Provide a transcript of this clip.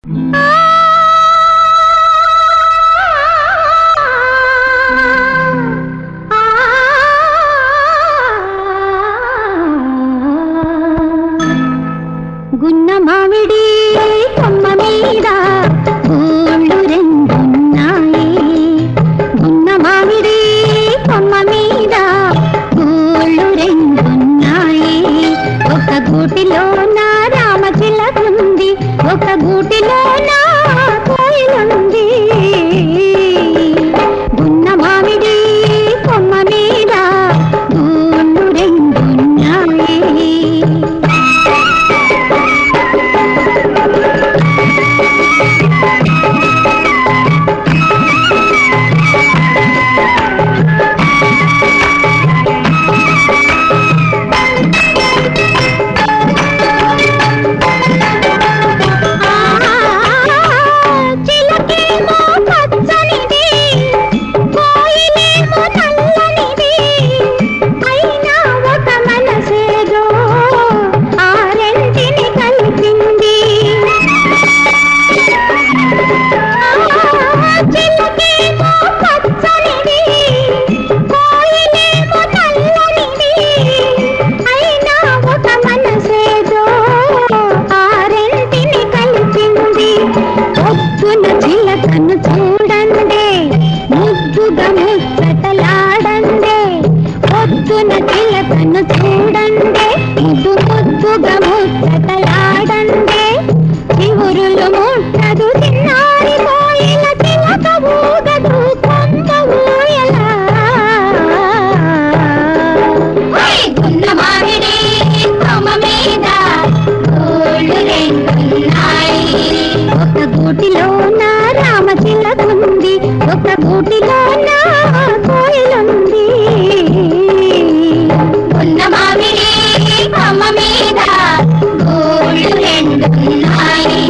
గున్న మామిడి కొమ్మ మీద గూళ్ళు రెండున్నాయి. గున్న మామిడి కొమ్మ మీద గూళ్ళు రెండున్నాయి. ఒక గూటిలో నా రామచిలకుంది, ఒక గూటిలో నా కోయిలుంది. గున్న మామిడి కొమ్మ మీద గూళ్ళు రెండున్నాయి. చిలకను చూడండి, ముద్దుగా ముచ్చటలాడండి. పొద్దున చిలకను చూడండి, ముద్దుగా ముచ్చటలాడండి. చివురులు ముట్టదు చిన్నారి కోయిల, చిలక ఊగదు కొమ్మ ఊయలా. గున్న మామిడి కొమ్మ మీద గూళ్ళు రెండున్నాయి. ఒక గూటిలో నా రామచిలకుంది, ఒక గూటిలో నా కోయిలుంది. గున్న మామిడి కొమ్మ మీద గూళ్ళు రెండున్నాయి.